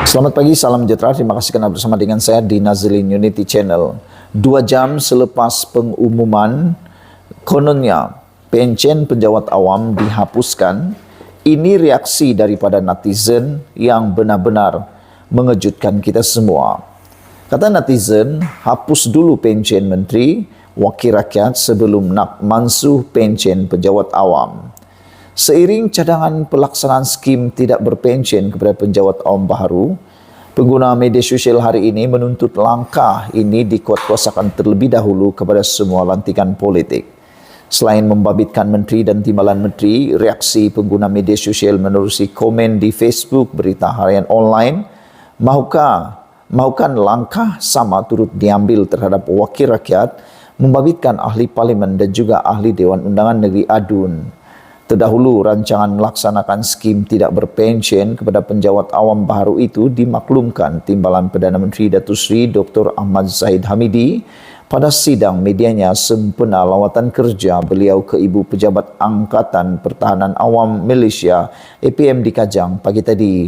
Selamat pagi, salam sejahtera. Terima kasih kerana bersama dengan saya di Nazilin Unity Channel. 2 jam selepas pengumuman, kononnya pencen penjawat awam dihapuskan. Ini reaksi daripada netizen yang benar-benar mengejutkan kita semua. Kata netizen, hapus dulu pencen menteri, wakil rakyat sebelum nak mansuh pencen penjawat awam. Seiring cadangan pelaksanaan skim tidak berpencen kepada penjawat awam baharu, pengguna media sosial hari ini menuntut langkah ini dikuatkuasakan terlebih dahulu kepada semua lantikan politik. Selain membabitkan menteri dan timbalan menteri, reaksi pengguna media sosial menerusi komen di Facebook berita harian online, mahukan langkah sama turut diambil terhadap wakil rakyat, membabitkan ahli parlimen dan juga ahli Dewan Undangan Negeri ADUN. Terdahulu, rancangan melaksanakan skim tidak berpencen kepada penjawat awam baharu itu dimaklumkan Timbalan Perdana Menteri Datuk Seri Dr. Ahmad Zahid Hamidi pada sidang medianya sempena lawatan kerja beliau ke Ibu Pejabat Angkatan Pertahanan Awam Malaysia APM di Kajang pagi tadi.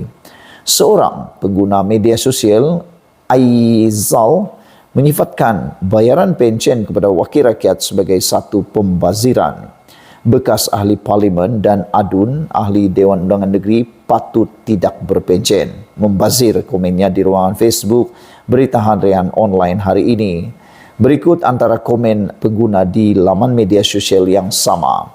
Seorang pengguna media sosial, Aizal, menyifatkan bayaran pencen kepada wakil rakyat sebagai satu pembaziran. Bekas ahli parlimen dan ADUN, ahli Dewan Undangan Negeri, patut tidak berpencen. Membazir komennya di ruangan Facebook berita harian online hari ini. Berikut antara komen pengguna di laman media sosial yang sama.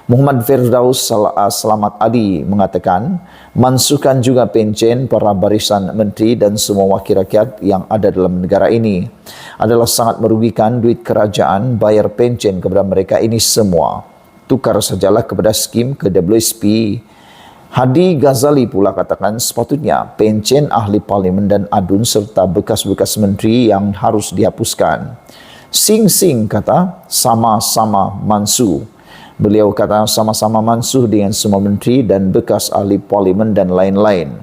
Muhammad Firdaus Selamat Ali mengatakan, mansuhkan juga pencen para barisan menteri dan semua wakil rakyat yang ada dalam negara ini. Adalah sangat merugikan duit kerajaan bayar pencen kepada mereka ini semua. Tukar sajalah kepada skim ke WSP. Hadi Ghazali pula katakan sepatutnya pencen ahli parlimen dan ADUN serta bekas-bekas menteri yang harus dihapuskan. Sing kata sama-sama mansuh. Beliau kata sama-sama mansuh dengan semua menteri dan bekas ahli parlimen dan lain-lain.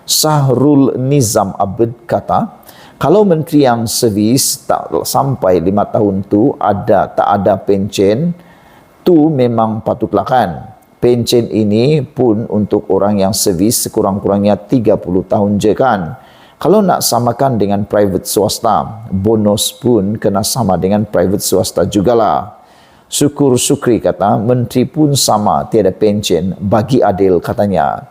Sahrul Nizam Abed kata, kalau menteri yang servis tak sampai 5 tahun tu tak ada pencen, tu memang patutlah kan. Pencen ini pun untuk orang yang servis sekurang-kurangnya 30 tahun je kan. Kalau nak samakan dengan private swasta, bonus pun kena sama dengan private swasta jugalah. Syukur-syukri kata, menteri pun sama tiada pencen, bagi adil katanya.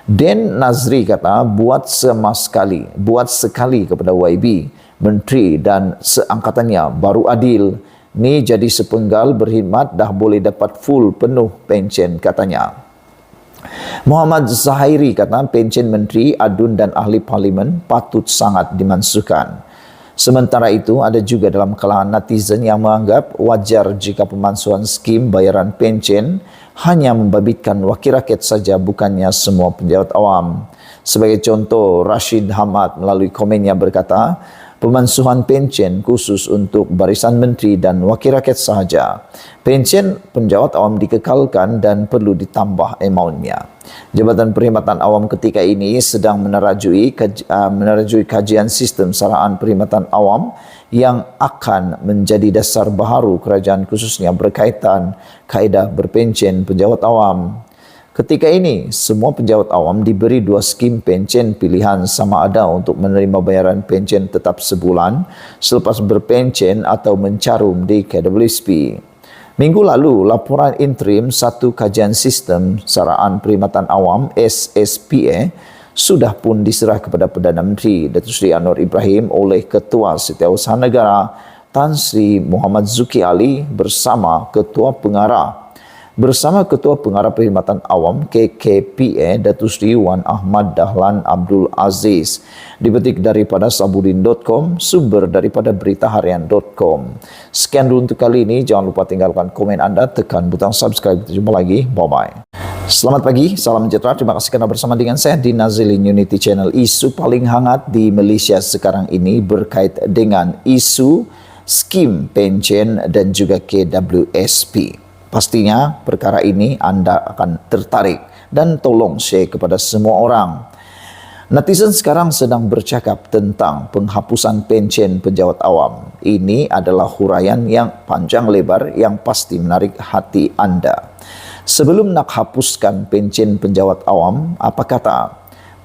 Den Nazri kata, buat sekali kepada YB, menteri dan seangkatannya baru adil. Ni jadi sepenggal berkhidmat dah boleh dapat full penuh pencen katanya. Muhammad Zahiri kata pencen menteri, ADUN dan ahli parlimen patut sangat dimansuhkan. Sementara itu ada juga dalam kalangan netizen yang menganggap wajar jika pemansuhan skim bayaran pencen hanya membabitkan wakil rakyat saja bukannya semua penjawat awam. Sebagai contoh, Rashid Hamad melalui komennya berkata, pemansuhan pencen khusus untuk barisan menteri dan wakil rakyat sahaja. Pencen penjawat awam dikekalkan dan perlu ditambah amaunnya. Jabatan Perkhidmatan Awam ketika ini sedang menerajui kajian sistem saraan perkhidmatan awam yang akan menjadi dasar baharu kerajaan khususnya berkaitan kaedah berpencen penjawat awam. Ketika ini, semua penjawat awam diberi 2 skim pencen pilihan sama ada untuk menerima bayaran pencen tetap sebulan selepas berpencen atau mencarum di KWSP. Minggu lalu, laporan interim satu kajian sistem saraan perkhidmatan awam SSPA sudah pun diserah kepada Perdana Menteri Datuk Seri Anwar Ibrahim oleh Ketua Setiausaha Negara Tan Sri Muhammad Zuki Ali bersama Ketua Pengarah Perkhidmatan Awam KKPA Datuk Seri Wan Ahmad Dahlan Abdul Aziz. Dipetik daripada sabudin.com, sumber daripada beritaharian.com. Sekian dulu untuk kali ini. Jangan lupa tinggalkan komen anda, tekan butang subscribe. Kita jumpa lagi. Bye-bye. Selamat pagi, salam sejahtera. Terima kasih kerana bersama dengan saya di Nazilin Unity Channel. Isu paling hangat di Malaysia sekarang ini berkait dengan isu skim pencen dan juga KWSP. Pastinya perkara ini anda akan tertarik dan tolong share kepada semua orang. Netizen sekarang sedang bercakap tentang penghapusan pencen penjawat awam. Ini adalah huraian yang panjang lebar yang pasti menarik hati anda. Sebelum nak hapuskan pencen penjawat awam, apa kata?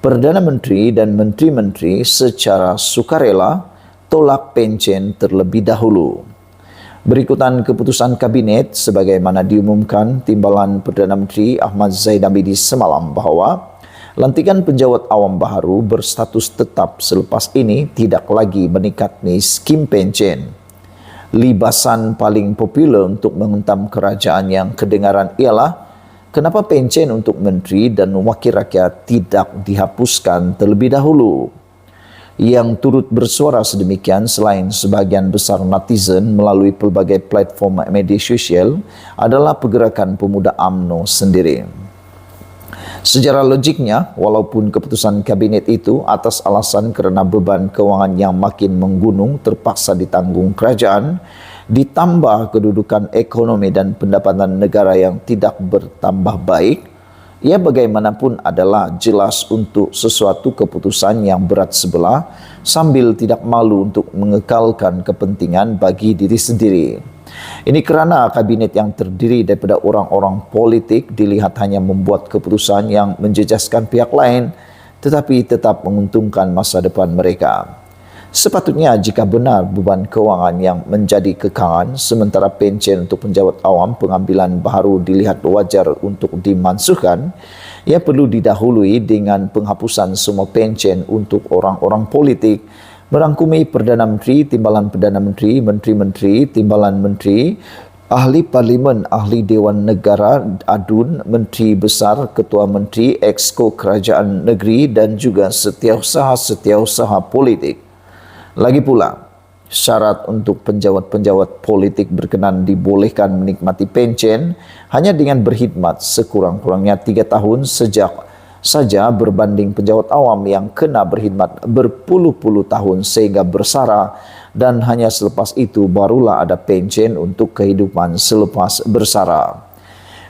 Perdana Menteri dan Menteri-Menteri secara sukarela tolak pencen terlebih dahulu. Berikutan keputusan Kabinet sebagaimana diumumkan Timbalan Perdana Menteri Ahmad Zaid Hamidi semalam bahawa lantikan penjawat awam baharu berstatus tetap selepas ini tidak lagi menikmati skim pencen. Libasan paling popular untuk menghentam kerajaan yang kedengaran ialah kenapa pencen untuk menteri dan wakil rakyat tidak dihapuskan terlebih dahulu. Yang turut bersuara sedemikian selain sebahagian besar netizen melalui pelbagai platform media sosial adalah pergerakan pemuda UMNO sendiri. Secara logiknya, walaupun keputusan kabinet itu atas alasan kerana beban kewangan yang makin menggunung terpaksa ditanggung kerajaan, ditambah kedudukan ekonomi dan pendapatan negara yang tidak bertambah baik, ia bagaimanapun adalah jelas untuk sesuatu keputusan yang berat sebelah sambil tidak malu untuk mengekalkan kepentingan bagi diri sendiri. Ini kerana kabinet yang terdiri daripada orang-orang politik dilihat hanya membuat keputusan yang menjejaskan pihak lain tetapi tetap menguntungkan masa depan mereka. Sepatutnya jika benar beban kewangan yang menjadi kekangan sementara pencen untuk penjawat awam pengambilan baharu dilihat wajar untuk dimansuhkan, ia perlu didahului dengan penghapusan semua pencen untuk orang-orang politik, merangkumi Perdana Menteri, Timbalan Perdana Menteri, Menteri-Menteri, Timbalan Menteri, Ahli Parlimen, Ahli Dewan Negara, ADUN, Menteri Besar, Ketua Menteri, Exco Kerajaan Negeri dan juga setiausaha-setiausaha politik. Lagi pula, syarat untuk penjawat-penjawat politik berkenan dibolehkan menikmati pencen hanya dengan berkhidmat sekurang-kurangnya 3 tahun sejak saja berbanding penjawat awam yang kena berkhidmat berpuluh-puluh tahun sehingga bersara dan hanya selepas itu barulah ada pencen untuk kehidupan selepas bersara.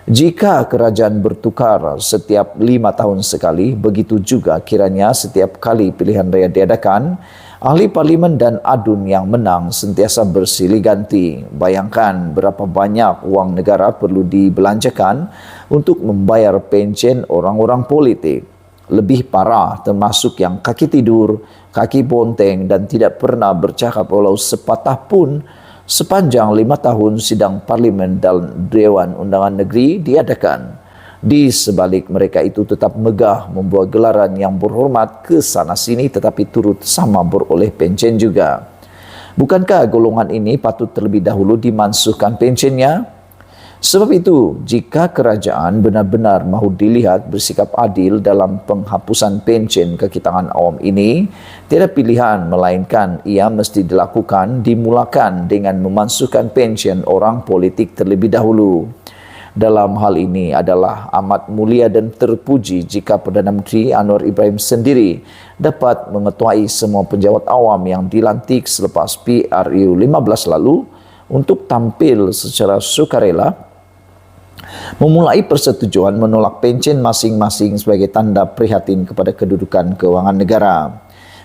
Jika kerajaan bertukar setiap 5 tahun sekali, begitu juga kiranya setiap kali pilihan raya diadakan, ahli parlimen dan ADUN yang menang sentiasa bersilih ganti. Bayangkan berapa banyak wang negara perlu dibelanjakan untuk membayar pencen orang-orang politik. Lebih parah termasuk yang kaki tidur, kaki bonteng dan tidak pernah bercakap walau sepatah pun sepanjang 5 tahun sidang parlimen dan Dewan Undangan Negeri diadakan. Di sebalik mereka itu tetap megah membuat gelaran yang berhormat ke sana sini tetapi turut sama beroleh pencen juga. Bukankah golongan ini patut terlebih dahulu dimansuhkan pencennya? Sebab itu, jika kerajaan benar-benar mahu dilihat bersikap adil dalam penghapusan pencen kekitangan awam ini, tiada pilihan melainkan ia mesti dimulakan dengan memansuhkan pencen orang politik terlebih dahulu. Dalam hal ini adalah amat mulia dan terpuji jika Perdana Menteri Anwar Ibrahim sendiri dapat mengetuai semua penjawat awam yang dilantik selepas PRU 15 lalu untuk tampil secara sukarela memulai persetujuan menolak pencen masing-masing sebagai tanda prihatin kepada kedudukan kewangan negara.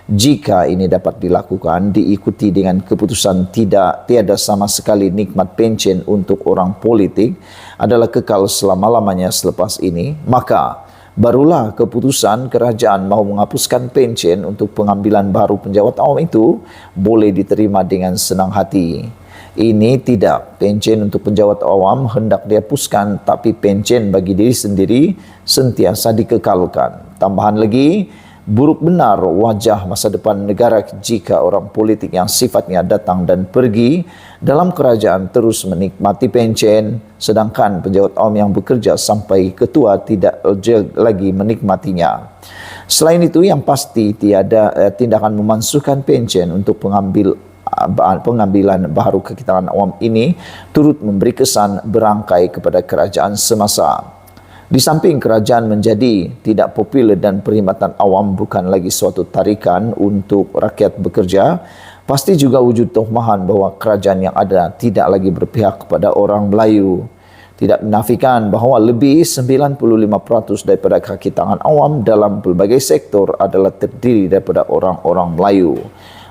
Jika ini dapat dilakukan, diikuti dengan keputusan tiada sama sekali nikmat pencen untuk orang politik adalah kekal selama-lamanya selepas ini, maka barulah keputusan kerajaan mahu menghapuskan pencen untuk pengambilan baru penjawat awam itu boleh diterima dengan senang hati. Ini tidak, pencen untuk penjawat awam hendak dihapuskan tapi pencen bagi diri sendiri sentiasa dikekalkan. Tambahan lagi, buruk benar wajah masa depan negara jika orang politik yang sifatnya datang dan pergi dalam kerajaan terus menikmati pencen sedangkan penjawat awam yang bekerja sampai ketua tidak lagi menikmatinya. Selain itu, yang pasti tiada tindakan memansuhkan pencen untuk pengambilan baharu kekitangan awam ini turut memberi kesan berangkai kepada kerajaan semasa. Di samping kerajaan menjadi tidak popular dan perkhidmatan awam bukan lagi suatu tarikan untuk rakyat bekerja, pasti juga wujud tohmahan bahawa kerajaan yang ada tidak lagi berpihak kepada orang Melayu. Tidak menafikan bahawa lebih 95% daripada kaki tangan awam dalam pelbagai sektor adalah terdiri daripada orang-orang Melayu.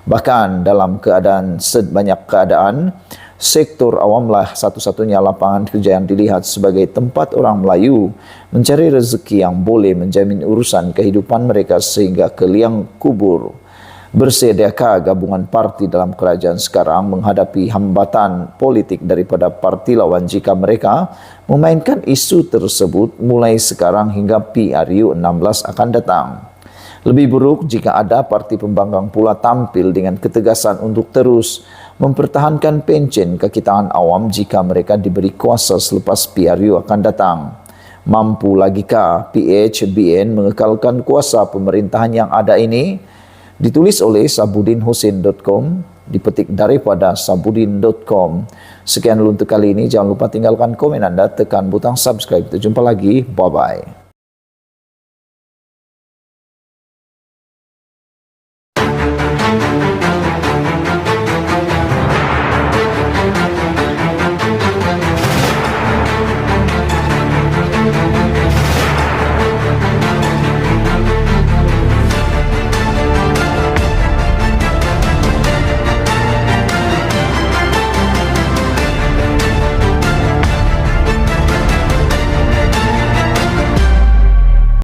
Bahkan dalam keadaan sebanyak keadaan, Sektor awamlah satu-satunya lapangan kerja yang dilihat sebagai tempat orang Melayu mencari rezeki yang boleh menjamin urusan kehidupan mereka sehingga ke liang kubur. Bersediakah gabungan parti dalam kerajaan sekarang menghadapi hambatan politik daripada parti lawan jika mereka memainkan isu tersebut mulai sekarang hingga PRU 16 akan datang? Lebih buruk jika ada parti pembangkang pula tampil dengan ketegasan untuk terus mempertahankan pencen kekitaan awam jika mereka diberi kuasa selepas PRU akan datang. Mampu lagikah PHBN mengekalkan kuasa pemerintahan yang ada ini? Ditulis oleh sabudinhusin.com, dipetik daripada sabudin.com. Sekian dulu untuk kali ini. Jangan lupa tinggalkan komen Anda, tekan butang subscribe. Kita jumpa lagi. Bye-bye.